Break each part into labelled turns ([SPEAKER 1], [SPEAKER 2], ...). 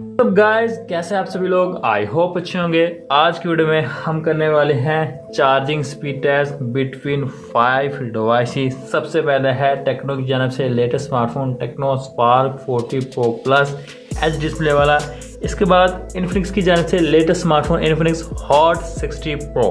[SPEAKER 1] तो गाइस कैसे आप सभी लोग, आई होप अच्छे होंगे। आज की वीडियो में हम करने वाले हैं charging speed test between 5 devices. सबसे पहले है टेक्नो की जानब से latest smartphone Tecno Spark 40 pro plus H display वाला। इसके बाद इन्फिनिक्स की जानब से latest smartphone Infinix hot 60 pro.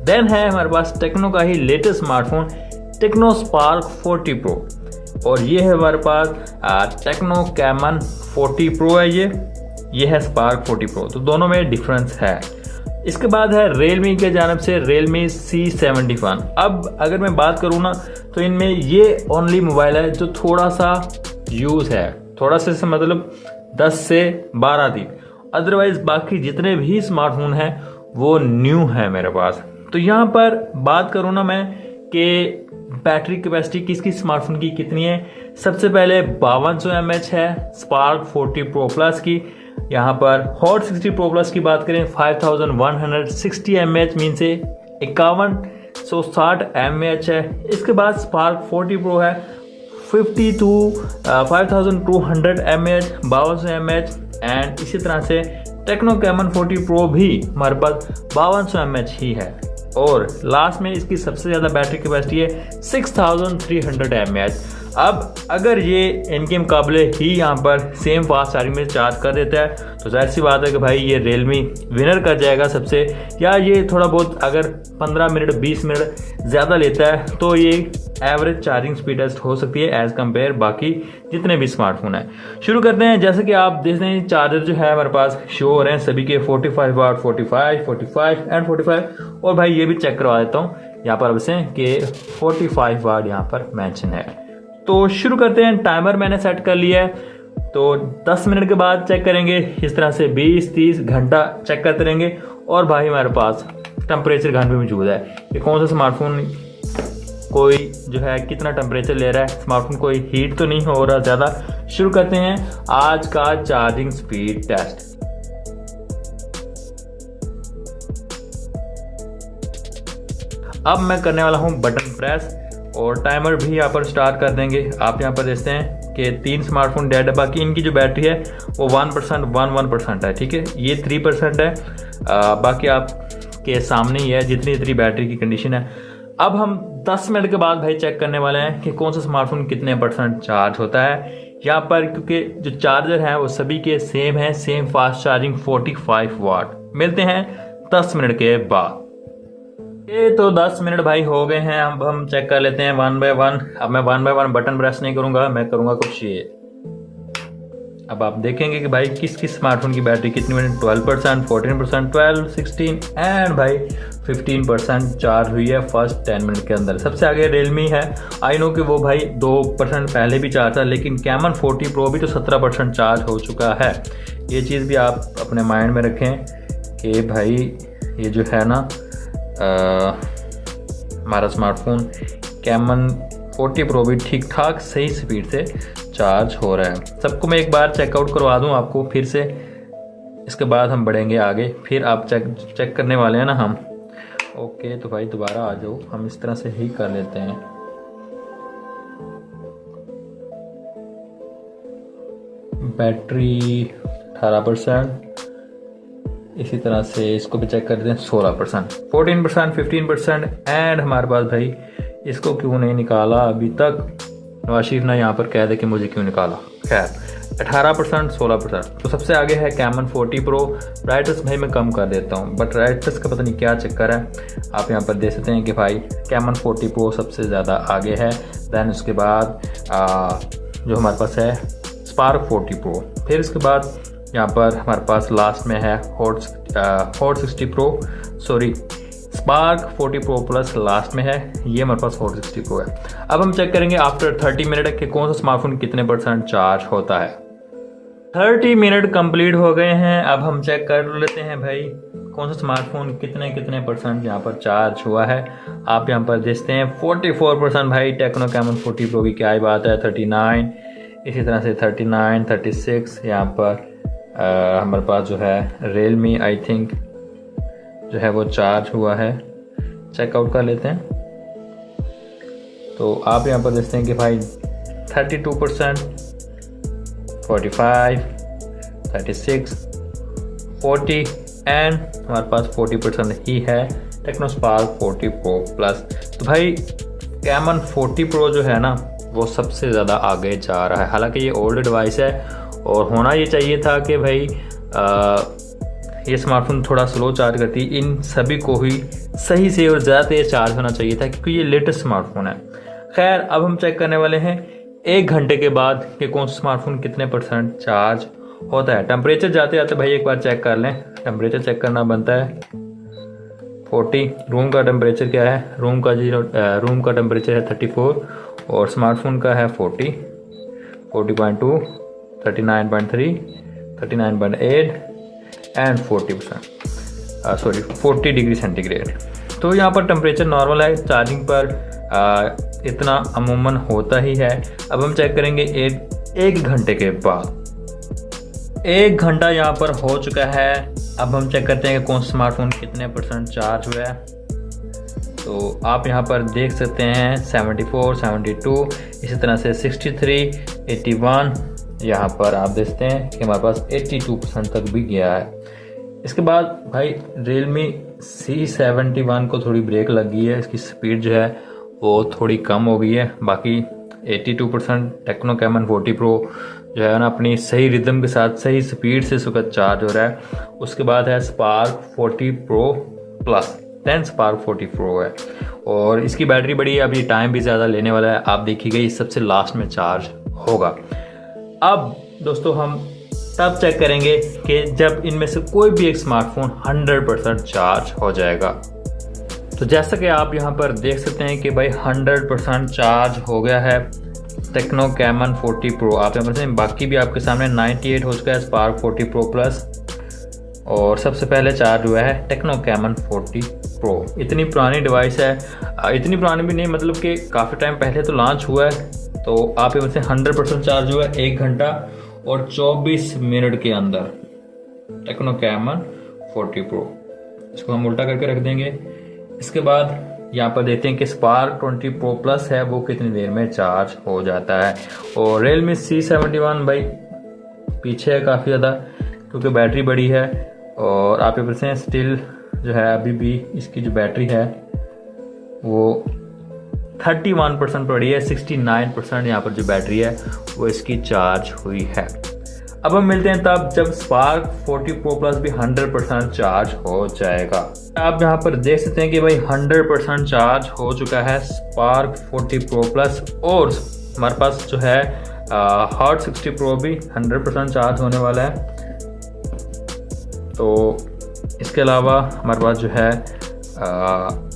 [SPEAKER 1] Then है हमारे पास टेक्नो का ही latest smartphone Tecno Spark 40 pro, और ये है हमारे पास टेक्नो कैमन 40 प्रो है। ये है स्पार्क 40 प्रो, तो दोनों में डिफरेंस है। इसके बाद है रियलमी के जानब से रियलमी C71। अब अगर मैं बात करूँ ना, तो इनमें ये ओनली मोबाइल है जो थोड़ा सा यूज़ है, थोड़ा सा मतलब 10 से 12 दिन। अदरवाइज बाकी जितने भी स्मार्टफोन हैं वो न्यू है मेरे पास। तो यहाँ पर बात करूँ ना मैं कि बैटरी कैपेसिटी किसकी स्मार्टफोन की कितनी है। सबसे पहले 5200 mAh है स्पार्क 40 प्रो प्लस की। यहाँ पर हॉट 60 प्रो प्लस की बात करें 5160 mAh मीन से 5160 mAh है। इसके बाद स्पार्क 40 प्रो है 5200 mAh 5200 mAh। एंड इसी तरह से टेक्नो कैमन 40 प्रो भी हमारे पास 5200 mAh ही है। और लास्ट में इसकी सबसे ज़्यादा बैटरी कैपेसिटी है 6300 mAh। अब अगर ये इनके मुकाबले ही यहाँ पर सेम फास्ट चार्जिंग में चार्ज कर देता है तो जाहिर सी बात है कि भाई ये रियलमी विनर कर जाएगा सबसे। या ये थोड़ा बहुत अगर 15 मिनट 20 मिनट ज़्यादा लेता है तो ये एवरेज चार्जिंग स्पीड टेस्ट हो सकती है एज़ कम्पेयर बाकी जितने भी स्मार्टफोन हैं। शुरू करते हैं। जैसे कि आप देख रहे हैं चार्जर जो है हमारे पास शो हो रहे हैं सभी के 45 वाट 45 एंड 45। और भाई ये भी चेक करवा देता हूँ यहाँ पर वैसे कि 45 वाट यहाँ पर मेंशन है। तो शुरू करते हैं। टाइमर मैंने सेट कर लिया है, तो 10 मिनट के बाद चेक करेंगे। इस तरह से 20-30 घंटा चेक करते रहेंगे। और भाई हमारे पास टेम्परेचर गन भी मौजूद है कि कौन सा स्मार्टफोन कोई जो है कितना टेम्परेचर ले रहा है, स्मार्टफोन कोई हीट तो नहीं हो रहा ज़्यादा। शुरू करते हैं आज का चार्जिंग स्पीड टेस्ट। अब मैं करने वाला हूँ बटन प्रेस और टाइमर भी यहाँ पर स्टार्ट कर देंगे। आप यहाँ पर देखते हैं कि 3 स्मार्टफोन डेड है, बाकी इनकी जो बैटरी है वो 1% है, ठीक है। ये 3% है, बाकी आपके सामने ही है जितनी बैटरी की कंडीशन है। अब हम 10 मिनट के बाद भाई चेक करने वाले हैं कि कौन सा स्मार्टफोन कितने % चार्ज होता है यहाँ पर, क्योंकि जो चार्जर हैं वो सभी के सेम है, सेम फास्ट चार्जिंग 45 वाट। मिलते हैं 10 मिनट के बाद। ये तो 10 मिनट भाई हो गए हैं। अब हम चेक कर लेते हैं 1 बाय 1। अब मैं 1 बाय 1 बटन प्रेस नहीं करूंगा, मैं करूंगा कुछ ये। अब आप देखेंगे कि भाई किस स्मार्टफोन की बैटरी कितनी मिनट 12%, 14%, 12, 16 एंड भाई 15% चार्ज हुई है फर्स्ट 10 मिनट के अंदर। सबसे आगे रियलमी है। आई नो कि वो भाई 2% पहले भी चार्ज था, लेकिन कैमन 40 प्रो भी तो 17% चार्ज हो चुका है। ये चीज़ भी आप अपने माइंड में रखें कि भाई ये जो है ना हमारा स्मार्टफोन कैमन 40 प्रो भी ठीक ठाक सही स्पीड से चार्ज हो रहा है। सबको मैं एक बार चेकआउट करवा दूं आपको फिर से, इसके बाद हम बढ़ेंगे आगे। फिर आप चेक करने वाले हैं ना हम। ओके, तो भाई दोबारा आ जाओ, हम इस तरह से ही कर लेते हैं। बैटरी 18%, इसी तरह से इसको भी चेक करते हैं 16%, 14%, 15% एंड हमारे पास भाई इसको क्यों नहीं निकाला अभी तक। नवाशिफ ना यहाँ पर कह दे कि मुझे क्यों निकाला। खैर 18%, 16%। तो सबसे आगे है कैमन 40 प्रो। ब्राइटनेस भाई मैं कम कर देता हूँ, बट ब्राइटनेस का पता नहीं क्या चक्कर है। आप यहाँ पर देख सकते हैं कि भाई कैमन 40 प्रो सबसे ज़्यादा आगे है। दैन उसके बाद जो हमारे पास है स्पार्क 40 प्रो। फिर इसके बाद यहाँ पर हमारे पास लास्ट में है hot 60 pro, sorry spark 40 pro plus last में है। ये हमारे पास हॉट 60 प्रो है। अब हम चेक करेंगे आफ्टर 30 मिनट कि कौन सा स्मार्टफोन कितने % चार्ज होता है। 30 मिनट कंप्लीट हो गए हैं। अब हम चेक कर लेते हैं भाई कौन सा स्मार्टफोन कितने % यहाँ पर चार्ज हुआ है। आप यहाँ पर देखते हैं 44% भाई टेक्नो कैमन 40 प्रो की क्या ही बात है। 39, इसी तरह से 39, 36 यहाँ पर हमारे पास जो है रियलमी आई थिंक जो है वो चार्ज हुआ है। चेकआउट कर लेते हैं। तो आप यहाँ पर देखते हैं कि भाई 32%, 45, 36, 40 एंड हमारे पास 40% ही है टेक्नोस्पार्क 40 प्रो प्लस। तो भाई कैमन 40 प्रो जो है ना वो सबसे ज़्यादा आगे जा रहा है। हालांकि ये ओल्ड डिवाइस है और होना ये चाहिए था कि भाई ये स्मार्टफोन थोड़ा स्लो चार्ज करती, इन सभी को ही सही से और ज़्यादा तेज़ चार्ज होना चाहिए था क्योंकि ये लेटेस्ट स्मार्टफोन है। खैर अब हम चेक करने वाले हैं 1 घंटे के बाद कि कौन सा स्मार्टफोन कितने % चार्ज होता है। टेम्परेचर जाते जाते भाई एक बार चेक कर लें, टेम्परेचर चेक करना बनता है। 40 रूम का टेम्परेचर क्या है, रूम का टेम्परेचर है 34 और स्मार्टफोन का है 40, 40.2, 39.3, 39.8 एंड 40 डिग्री सेंटीग्रेड। तो यहाँ पर टेम्परेचर नॉर्मल है, चार्जिंग पर इतना अमूमन होता ही है। अब हम चेक करेंगे एक घंटे के बाद। 1 घंटा यहाँ पर हो चुका है। अब हम चेक करते हैं कि कौन सा स्मार्टफोन कितने % चार्ज हुआ है। तो आप यहाँ पर देख सकते हैं 74, 72, इसी तरह से 63, 81, यहाँ पर आप देखते हैं कि हमारे पास 82% तक भी गया है। इसके बाद भाई Realme C71 को थोड़ी ब्रेक लग गई है, इसकी स्पीड जो है वो थोड़ी कम हो गई है। बाकी 82% टेक्नो कैमन 40 प्रो जो है ना अपनी सही रिदम के साथ सही स्पीड से इस वक्त चार्ज हो रहा है। उसके बाद है spark 40 pro plus, then spark 40 pro है और इसकी बैटरी बड़ी है, अभी टाइम भी ज़्यादा लेने वाला है। आप देखिएगा ये सबसे लास्ट में चार्ज होगा। अब दोस्तों हम तब चेक करेंगे कि जब इनमें से कोई भी एक स्मार्टफोन 100% चार्ज हो जाएगा। तो जैसा कि आप यहाँ पर देख सकते हैं कि भाई 100% चार्ज हो गया है टेक्नो कैमन 40 प्रो। आप यहाँ पर बाकी भी आपके सामने 98 हो चुका है स्पार्क 40 प्रो प्लस और सबसे पहले चार्ज हुआ है टेक्नो कैमन 40 प्रो। इतनी पुरानी डिवाइस है, इतनी पुरानी भी नहीं, मतलब कि काफ़ी टाइम पहले तो लॉन्च हुआ है। तो आप यहाँ से 100% चार्ज हुआ है 1 घंटा और 24 मिनट के अंदर टेक्नो कैमन 40 प्रो। इसको हम उल्टा करके रख देंगे। इसके बाद यहाँ पर देखते हैं कि स्पार्क 20 प्रो प्लस है वो कितनी देर में चार्ज हो जाता है। और Realme C71 भाई पीछे है काफ़ी ज़्यादा क्योंकि बैटरी बड़ी है और आप ये बोलते हैं स्टिल जो है अभी भी इसकी जो बैटरी है वो 31% पड़ी है, 69% यहाँ पर जो बैटरी है वो इसकी चार्ज हुई है। अब हम मिलते हैं तब जब स्पार्क 40 प्रो प्लस भी 100% चार्ज हो जाएगा। आप यहाँ पर देख सकते हैं कि भाई 100% चार्ज हो चुका है स्पार्क 40 प्रो प्लस और हमारे पास जो है हॉट 60 प्रो भी 100% चार्ज होने वाला है। तो इसके अलावा हमारे पास जो है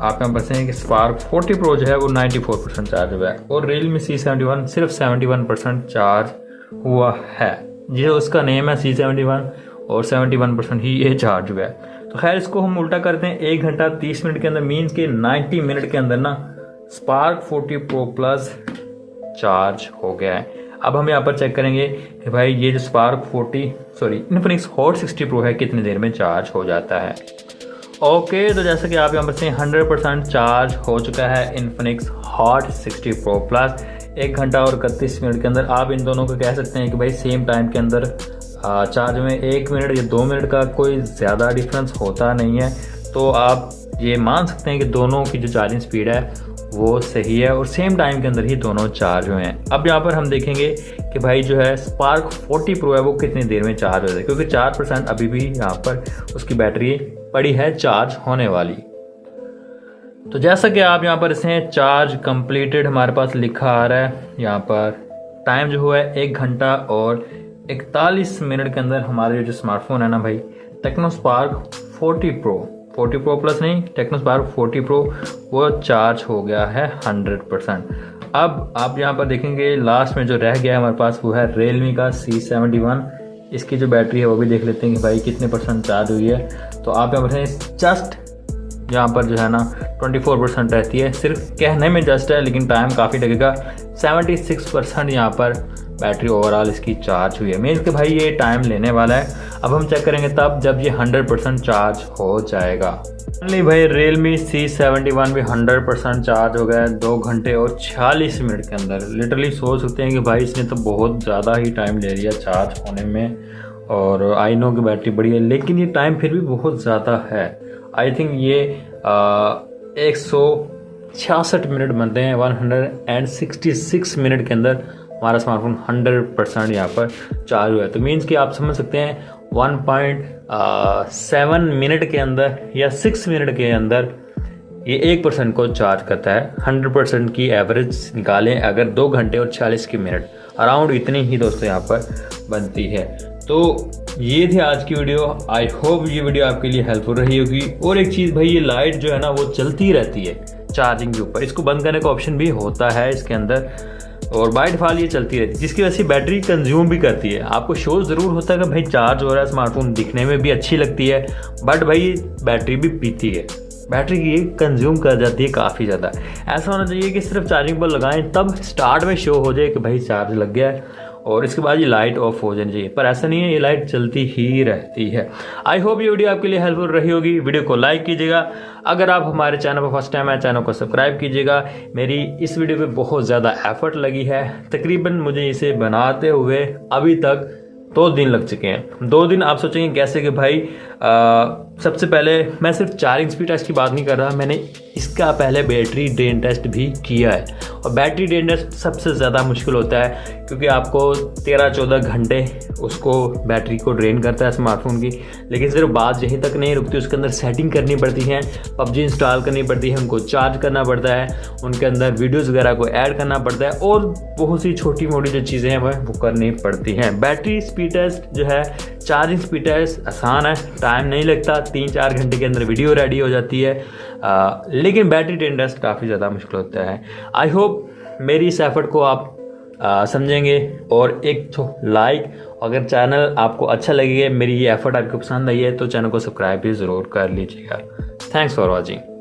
[SPEAKER 1] आप यहाँ पर कि स्पार्क 40 प्रो जो है वो 94% चार्ज हुआ है और Realme C71 सिर्फ 71% चार्ज हुआ है। जो उसका नेम है C71 और 71% ही ये चार्ज हुआ है। तो खैर इसको हम उल्टा करते हैं 1 घंटा 30 मिनट के अंदर, मीन्स के 90 मिनट के अंदर ना स्पार्क 40 प्रो प्लस चार्ज हो गया है। अब हम यहाँ पर चेक करेंगे कि भाई ये जो स्पार्क इन्फिनिक्स हॉट 60 प्रो है कितनी देर में चार्ज हो जाता है। ओके, तो जैसा कि आप यहाँ पर से 100% चार्ज हो चुका है इन्फिनिक्स हॉट 60 प्रो प्लस 1 घंटा और 31 मिनट के अंदर। आप इन दोनों को कह सकते हैं कि भाई सेम टाइम के अंदर चार्ज में 1 मिनट या 2 मिनट का कोई ज़्यादा डिफरेंस होता नहीं है। तो आप ये मान सकते हैं कि दोनों की जो चार्जिंग स्पीड है वो सही है और सेम टाइम के अंदर ही दोनों चार्ज हुए हैं। अब यहाँ पर हम देखेंगे कि भाई जो है स्पार्क 40 प्रो है वो कितनी देर में चार्ज हो जाए, क्योंकि 4% अभी भी यहाँ पर उसकी बैटरी पड़ी है चार्ज होने वाली। तो जैसा कि आप यहाँ पर इसे चार्ज कंप्लीटेड हमारे पास लिखा आ रहा है, यहाँ पर टाइम जो हुआ है 1 घंटा और 41 मिनट के अंदर हमारे जो स्मार्टफोन है ना भाई टेक्नो स्पार्क 40 प्रो प्लस नहीं, टेक्नो स्पार्क 40 प्रो वो चार्ज हो गया है 100%। अब आप यहाँ पर देखेंगे लास्ट में जो रह गया है हमारे पास वो है Realme का C71। इसकी जो बैटरी है वो भी देख लेते हैं कि भाई कितने % चार्ज हुई है। तो आप यहाँ पर जस्ट यहाँ पर जो है ना 24% रहती है, सिर्फ कहने में जस्ट है लेकिन टाइम काफ़ी लगेगा। 76% यहाँ पर बैटरी ओवरऑल इसकी चार्ज हुई है, मीन्स कि भाई ये टाइम लेने वाला है। अब हम चेक करेंगे तब जब ये 100% चार्ज हो जाएगा। नहीं भाई Realme C71 भी 100% चार्ज हो गया है 2 घंटे और 46 मिनट के अंदर। लिटरली सोच सकते हैं कि भाई इसने तो बहुत ज़्यादा ही टाइम ले लिया चार्ज होने में और आई नो की बैटरी बड़ी है, लेकिन ये टाइम फिर भी बहुत ज़्यादा है। आई थिंक ये 166 मिनट बनते हैं, 166 मिनट के अंदर हमारा स्मार्टफोन 100% यहाँ पर चार्ज हुआ है। तो मीन्स कि आप समझ सकते हैं 1.7 मिनट के अंदर या 6 मिनट के अंदर ये 1% को चार्ज करता है। 100% की एवरेज निकालें अगर 2 घंटे और 40 मिनट, अराउंड इतनी ही दोस्तों यहाँ पर बनती है। तो ये थी आज की वीडियो। आई होप ये वीडियो आपके लिए हेल्पफुल रही होगी। और एक चीज़ भाई, ये लाइट जो है ना वो चलती रहती है चार्जिंग के ऊपर, इसको बंद करने का ऑप्शन भी होता है इसके अंदर, और बाय डिफॉल्ट ये चलती रहती है, जिसकी वजह से बैटरी कंज्यूम भी करती है। आपको शो ज़रूर होता है कि भाई चार्ज हो रहा है, स्मार्टफोन दिखने में भी अच्छी लगती है, बट भाई बैटरी भी पीती है, बैटरी की कंज्यूम कर जाती है काफ़ी ज़्यादा। ऐसा होना चाहिए कि सिर्फ चार्जिंग पर लगाएं तब स्टार्ट में शो हो जाए कि भाई चार्ज लग गया है, और इसके बाद ये लाइट ऑफ हो जानी चाहिए, पर ऐसा नहीं है, ये लाइट चलती ही रहती है। आई होप ये वीडियो आपके लिए हेल्पफुल रही होगी। वीडियो को लाइक कीजिएगा, अगर आप हमारे चैनल पर फर्स्ट टाइम है चैनल को सब्सक्राइब कीजिएगा। मेरी इस वीडियो पे बहुत ज़्यादा एफर्ट लगी है, तकरीबन मुझे इसे बनाते हुए अभी तक 2 दिन लग चुके हैं। 2 दिन आप सोचेंगे कैसे कि भाई सबसे पहले मैं सिर्फ चार्जिंग स्पीड टेस्ट की बात नहीं कर रहा, मैंने इसका पहले बैटरी ड्रेन टेस्ट भी किया है। और बैटरी ड्रेन टेस्ट सबसे ज़्यादा मुश्किल होता है, क्योंकि आपको 13-14 घंटे उसको बैटरी को ड्रेन करता है स्मार्टफोन की। लेकिन सिर्फ बात यहीं तक नहीं रुकती, उसके अंदर सेटिंग करनी पड़ती है, PUBG इंस्टॉल करनी पड़ती है, उनको चार्ज करना पड़ता है, उनके अंदर वीडियोज़ वगैरह को ऐड करना पड़ता है, और बहुत सी छोटी मोटी जो चीज़ें हैं वो करनी पड़ती हैं। बैटरी स्पीड टेस्ट जो है, चार्जिंग स्पीड टेस्ट आसान है, टाइम नहीं लगता, 3-4 घंटे के अंदर वीडियो रेडी हो जाती है। लेकिन बैटरी ड्रेन टेस्ट काफ़ी ज़्यादा मुश्किल होता है। आई होप मेरी इस एफर्ट को आप समझेंगे, और एक तो लाइक, अगर चैनल आपको अच्छा लगेगा, मेरी ये एफर्ट आपको पसंद आई है, तो चैनल को सब्सक्राइब भी ज़रूर कर लीजिएगा। Thanks for watching.